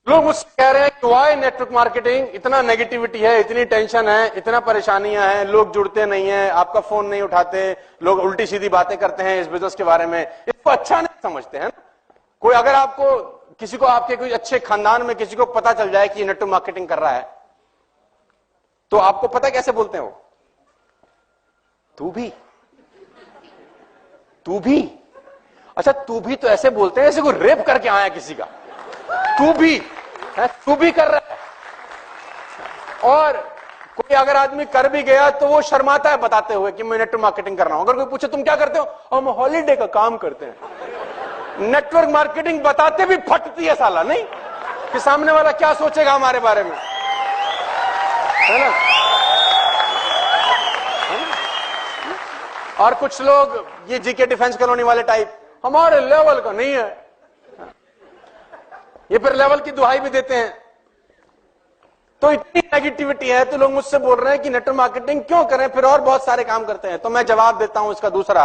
लोग मुझसे कह रहे हैं कि वाई नेटवर्क मार्केटिंग, इतना नेगेटिविटी है, इतनी टेंशन है, इतना परेशानियां हैं, लोग जुड़ते नहीं हैं, आपका फोन नहीं उठाते, लोग उल्टी सीधी बातें करते हैं इस बिजनेस के बारे में, इसको अच्छा नहीं समझते हैं। कोई अगर आपको किसी को आपके कोई अच्छे खानदान में किसी को पता चल जाए कि नेटवर्क मार्केटिंग कर रहा है तो आपको पता कैसे बोलते हैं वो? तू भी अच्छा, तू भी तो ऐसे बोलते हैं जैसे कोई रेप करके आया किसी का। तू भी कर रहा है। और कोई अगर आदमी कर भी गया तो वो शर्माता है बताते हुए कि मैं नेटवर्क मार्केटिंग कर रहा हूं। अगर कोई पूछे तुम क्या करते हो, हम हॉलीडे का काम करते हैं। नेटवर्क मार्केटिंग बताते भी फटती है साला, नहीं कि सामने वाला क्या सोचेगा हमारे बारे में, है ना? और कुछ लोग ये जीके डिफेंस कॉलोनी वाले टाइप, हमारे लेवल का नहीं है, ये फिर लेवल की दुहाई भी देते हैं। तो इतनी नेगेटिविटी है तो लोग मुझसे बोल रहे हैं कि नेटवर्क मार्केटिंग क्यों करें, फिर और बहुत सारे काम करते हैं। तो मैं जवाब देता हूं इसका दूसरा,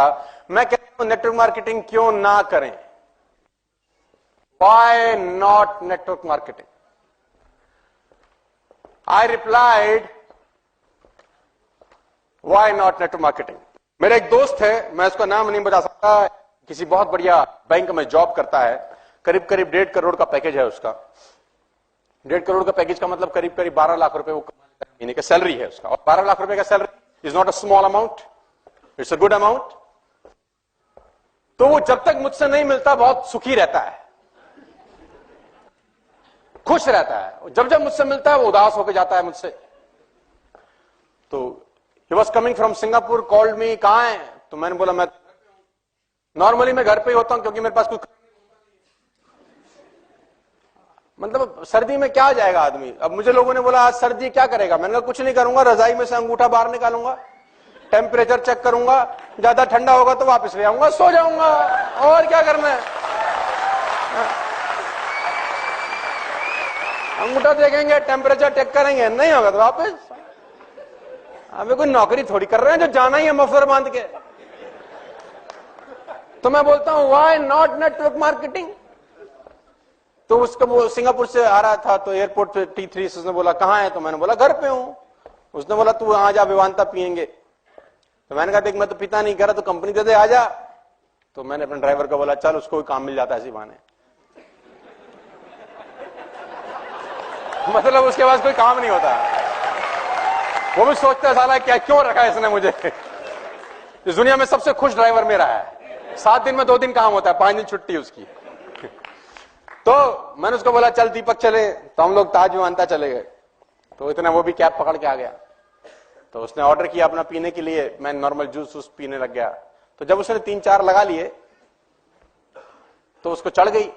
मैं कहता हूं नेटवर्क मार्केटिंग क्यों ना करें। Why not network marketing? I replied, why not network marketing? मेरा एक दोस्त है, मैं उसका नाम नहीं बता सकता, किसी बहुत बढ़िया बैंक में जॉब करता है, करीब करीब 1.5 करोड़ का पैकेज है उसका। 1.5 करोड़ का पैकेज का मतलब करीब करीब 12 लाख रुपए वो महीने का सैलरी है उसका। और 12 लाख रुपए का salary is not a small amount, it's a good amount. तो वो जब तक मुझसे नहीं मिलता बहुत सुखी रहता है, खुश रहता है। जब जब मुझसे मिलता है वो उदास होकर जाता है मुझसे। तो he was coming from Singapore, called me, कहां है? तो मैंने बोला मैं नॉर्मली मैं घर पे ही होता हूं क्योंकि मेरे पास कुछ, मतलब सर्दी में क्या जाएगा आदमी। अब मुझे लोगों ने बोला आज सर्दी क्या करेगा, मैंने कहा कुछ नहीं करूंगा, रजाई में से अंगूठा बाहर निकालूंगा, टेम्परेचर चेक करूंगा, ज्यादा ठंडा होगा तो वापस ले आऊंगा, सो जाऊंगा, और क्या करना है। अंगूठा देखेंगे, टेम्परेचर चेक करेंगे, नहीं होगा तो वापस। हमें कोई नौकरी थोड़ी कर रहे हैं जो जाना ही है मफलर बांध के। तो मैं बोलता हूं व्हाई नॉट नेटवर्क मार्केटिंग। तो उसका वो सिंगापुर से आ रहा था तो एयरपोर्ट पे T3 उसने बोला कहां है, तो मैंने बोला घर पे हूं। उसने बोला तू आ जा, विवांता पियेंगे। तो मैंने कहा देख मैं तो पिता नहीं कर रहा, तो कंपनी दे दे, आ जा। तो मैंने अपने ड्राइवर को बोला चल उसको काम मिल जाता है इसी बहाने। मतलब उसके पास कोई काम नहीं होता, वो भी सोचता है साला क्या क्यों रखा है इसने मुझे। इस दुनिया में सबसे खुश ड्राइवर मेरा है, 7 दिन में 2 दिन काम होता है, 5 दिन छुट्टी उसकी। तो मैंने उसको बोला चल दीपक चले, तो हम लोग ताज विवांता चले गए। तो इतना वो भी कैब पकड़ के आ गया। तो उसने ऑर्डर किया अपना पीने के लिए, मैं नॉर्मल जूस पीने लग गया। तो जब उसने 3-4 लगा लिए तो उसको चढ़ गई।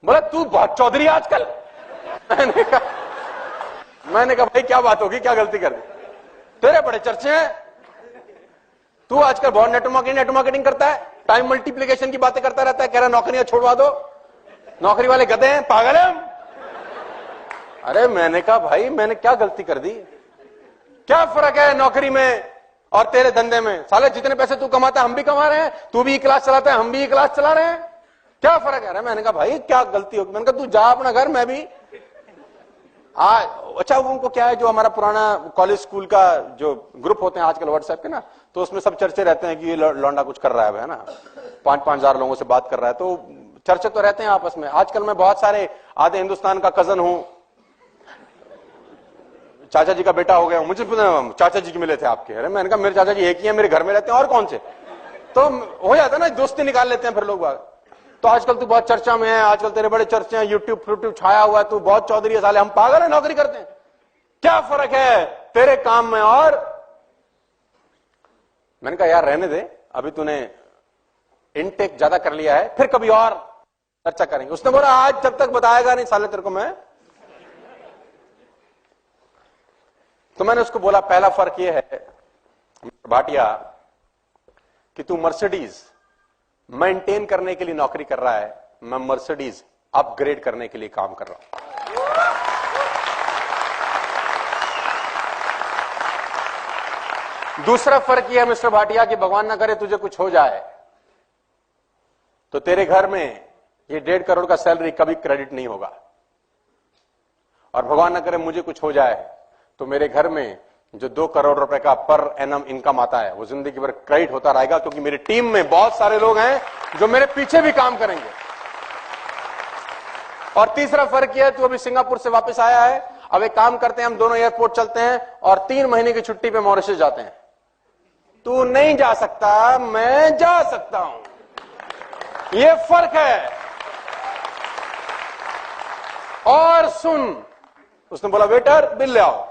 बोला तू बहुत चौधरी आजकल। मैंने कहा भाई क्या बात होगी, क्या गलती कर दी, तेरे बड़े चर्चे हैं, तू आजकल बहुत नेटवर्क मार्केटिंग करता है, टाइम मल्टीप्लिकेशन की बातें करता रहता है, कह रहा नौकरियां छोड़वा दो, नौकरी वाले गधे हैं, पागल है। अरे मैंने कहा भाई मैंने क्या गलती कर दी, क्या फर्क है नौकरी में और तेरे धंधे में? साले जितने पैसे तू कमाता है हम भी कमा रहे हैं, तू भी क्लास चलाता है हम भी क्लास चला रहे हैं, क्या फर्क है? मैंने कहा भाई क्या गलती होगी? मैंने कहा तू जा अपना घर, मैं भी अच्छा उनको क्या है, जो हमारा पुराना कॉलेज स्कूल का जो ग्रुप होते हैं आजकल व्हाट्सएप के ना, तो उसमें सब चर्चे रहते हैं कि ये लौंडा कुछ कर रहा है ना, 5-5 हजार लोगों से बात कर रहा है, तो चर्चे तो रहते हैं आपस में। आजकल मैं बहुत सारे आधे हिंदुस्तान का कजन हूं, चाचा जी का बेटा हो गया, मुझे चाचा जी की मिले थे आपके। अरे मैंने कहा मेरे चाचा जी एक ही है, मेरे घर में रहते हैं और कौन से, तो हो जाता है ना, दोस्ती निकाल लेते हैं फिर लोग। तो आजकल तू बहुत चर्चा में है, आजकल तेरे बड़े चर्चे हैं, यूट्यूब छाया हुआ है, तू बहुत चौधरी है, साले हम पागल है नौकरी करते हैं, क्या फर्क है तेरे काम में? और मैंने कहा यार रहने दे, अभी तूने इनटेक ज्यादा कर लिया है, फिर कभी और चर्चा करेंगे। उसने बोला आज जब तक बताएगा नहीं साले तेरे को मैं। तो मैंने उसको बोला पहला फर्क यह है भाटिया कि तू मर्सिडीज मेंटेन करने के लिए नौकरी कर रहा है, मैं मर्सिडीज अपग्रेड करने के लिए काम कर रहा हूं। दूसरा फर्क यह है मिस्टर भाटिया कि भगवान ना करे तुझे कुछ हो जाए तो तेरे घर में ये 1.5 करोड़ का सैलरी कभी क्रेडिट नहीं होगा। और भगवान न करे मुझे कुछ हो जाए तो मेरे घर में जो 2 करोड़ रुपए का पर एनम इनकम आता है वो जिंदगी भर क्रेडिट होता रहेगा, क्योंकि मेरी टीम में बहुत सारे लोग हैं जो मेरे पीछे भी काम करेंगे। और तीसरा फर्क यह है, तू अभी सिंगापुर से वापस आया है, अब एक काम करते हैं, हम दोनों एयरपोर्ट चलते हैं और 3 महीने की छुट्टी पे मॉरिशस जाते हैं। तू नहीं जा सकता, मैं जा सकता हूं। यह फर्क है। और सुन, उसने बोला वेटर बिल ले आओ।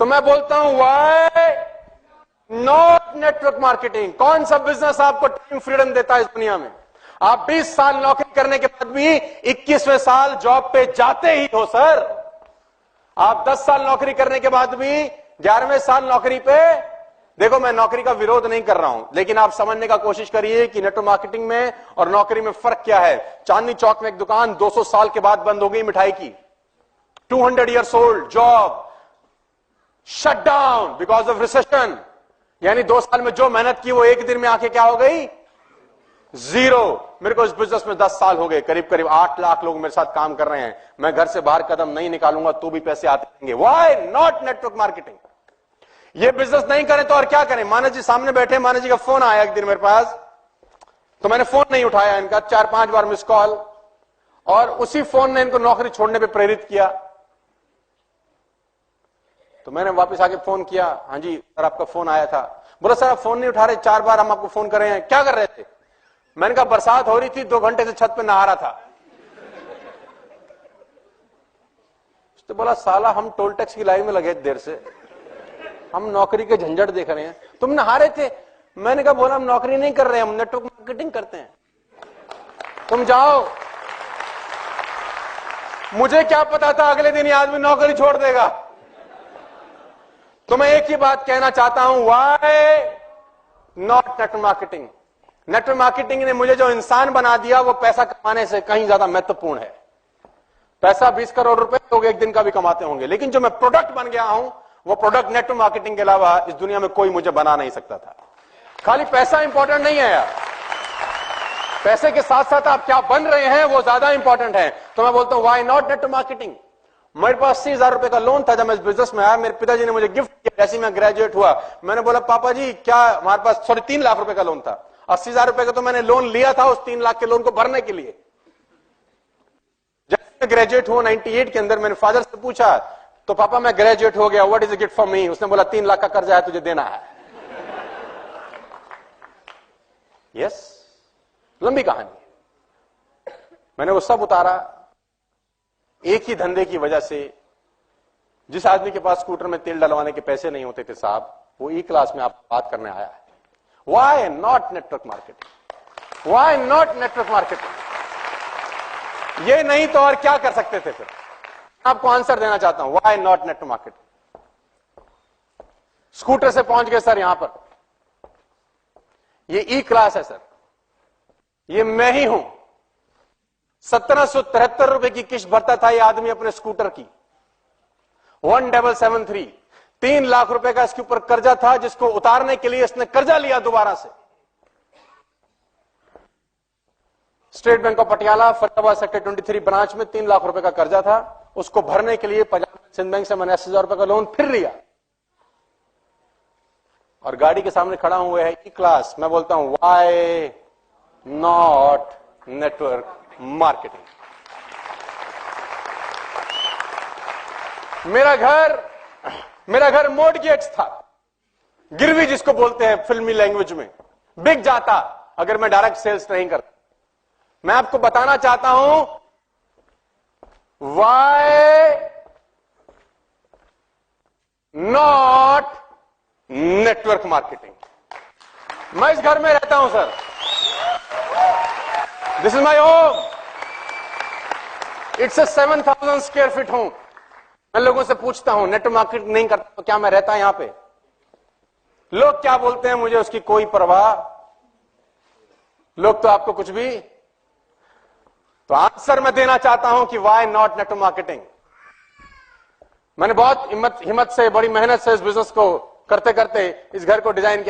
तो मैं बोलता हूं व्हाई नॉट नेटवर्क मार्केटिंग? कौन सा बिजनेस आपको टाइम फ्रीडम देता है इस दुनिया में? आप 20 साल नौकरी करने के बाद भी 21वें साल जॉब पे जाते ही हो सर। आप 10 साल नौकरी करने के बाद भी 11वें साल नौकरी पे, देखो मैं नौकरी का विरोध नहीं कर रहा हूं, लेकिन आप समझने का कोशिश करिए कि नेटवर्क मार्केटिंग में और नौकरी में फर्क क्या है। चांदनी चौक में एक दुकान 200 साल के बाद बंद हो गई मिठाई की। 200 years old job shut down because of recession. यानी 2 साल में जो मेहनत की वो एक दिन में आके क्या हो गई? जीरो। मेरे को इस बिजनेस में 10 साल हो गए, करीब करीब 8 लाख लोग मेरे साथ काम कर रहे हैं। मैं घर से बाहर कदम नहीं निकालूंगा तो भी पैसे आते रहेंगे। Why not network marketing? ये बिजनेस नहीं करें तो और क्या करें? मानस जी सामने बैठे, मानस जी का फोन आया एक दिन मेरे पास, तो मैंने फोन नहीं उठाया इनका, 4-5 बार मिस कॉल, और उसी फोन ने इनको नौकरी छोड़ने पे प्रेरित किया। तो मैंने वापस आके फोन किया, हाँ जी सर आपका फोन आया था। बोला सर आप फोन नहीं उठा रहे, 4 बार हम आपको फोन कर रहे हैं, क्या कर रहे थे? मैंने कहा बरसात हो रही थी, 2 घंटे से छत पे नहा रहा था। तो बोला साला हम टोल टैक्स की लाइन में लगे देर से, हम नौकरी के झंझट देख रहे हैं, तुम नहा रहे थे। मैंने कहा बोला हम नौकरी नहीं कर रहे हैं, हम नेटवर्क मार्केटिंग करते हैं, तुम जाओ। मुझे क्या पता था अगले दिन ये आदमी नौकरी छोड़ देगा। तो मैं एक ही बात कहना चाहता हूं, why not network marketing? Network marketing ने मुझे जो इंसान बना दिया वो पैसा कमाने से कहीं ज्यादा महत्वपूर्ण है। पैसा 20 करोड़ रुपए लोग एक दिन का भी कमाते होंगे, लेकिन जो मैं प्रोडक्ट बन गया हूं वो प्रोडक्ट नेटवर्क मार्केटिंग के अलावा इस दुनिया में कोई मुझे बना नहीं सकता था। खाली पैसा इंपॉर्टेंट नहीं है यार, पैसे के साथ साथ आप क्या बन रहे हैं वो ज्यादा इंपॉर्टेंट है। तो मैं बोलता हूं व्हाई नॉट नेटवर्क मार्केटिंग? मेरे पास 80,000 रुपए का लोन था जब मैं इस बिजनेस में आया, मेरे पिताजी ने मुझे गिफ्ट किया जैसे मैं ग्रेजुएट हुआ। मैंने बोला पापा जी क्या, हमारे पास 3 लाख रुपए का लोन था, 80,000 रुपए का तो मैंने लोन लिया था उस 3 लाख के लोन को भरने के लिए। जब मैं ग्रेजुएट हुआ 98 के अंदर, मैंने फादर से पूछा तो पापा मैं ग्रेजुएट हो गया, what is a gift for me? उसने बोला 3 लाख का कर्जा है तुझे देना है। यस, लंबी कहानी। मैंने वो सब उतारा एक ही धंधे की वजह से। जिस आदमी के पास स्कूटर में तेल डलवाने के पैसे नहीं होते थे साहब, वो ई क्लास में आप बात करने आया है। Why not network marketing? Why not network marketing? ये नहीं तो और क्या कर सकते थे फिर? आपको आंसर देना चाहता हूं, why not network marketing? Scooter से पहुंच गए सर यहां पर, ये ई क्लास है सर, ये मैं ही हूं। 1773 रुपए की किस्त भरता था ये आदमी अपने स्कूटर की, 1773। 3 लाख रुपए का इसके ऊपर कर्जा था जिसको उतारने के लिए इसने कर्जा लिया दोबारा से। State bank of Patiala Faridabad sector 23 branch में 3 लाख रुपए का कर्जा था, उसको भरने के लिए पंजाब सिंध बैंक से मैंने 80,000 रुपए का लोन फिर लिया, और गाड़ी के सामने खड़ा हुआ है ई क्लास। मैं बोलता हूं व्हाई नॉट नेटवर्क मार्केटिंग? मेरा घर मोर्टगेज था, गिरवी जिसको बोलते हैं फिल्मी लैंग्वेज में, बिक जाता अगर मैं डायरेक्ट सेल्स नहीं करता। मैं आपको बताना चाहता हूं व्हाई नॉट नेटवर्क मार्केटिंग? मैं इस घर में रहता हूं sir, this is my home, it's 7,000 square feet home. मैं लोगों से पूछता हूं नेटवर्क मार्केटिंग नहीं करता तो क्या मैं रहता यहां पे? लोग क्या बोलते हैं मुझे उसकी कोई परवाह, लोग तो आपको कुछ भी। तो आंसर मैं देना चाहता हूं कि व्हाई नॉट नेटवर्क मार्केटिंग? मैंने बहुत हिम्मत से, बड़ी मेहनत से इस बिजनेस को करते करते इस घर को डिजाइन किया।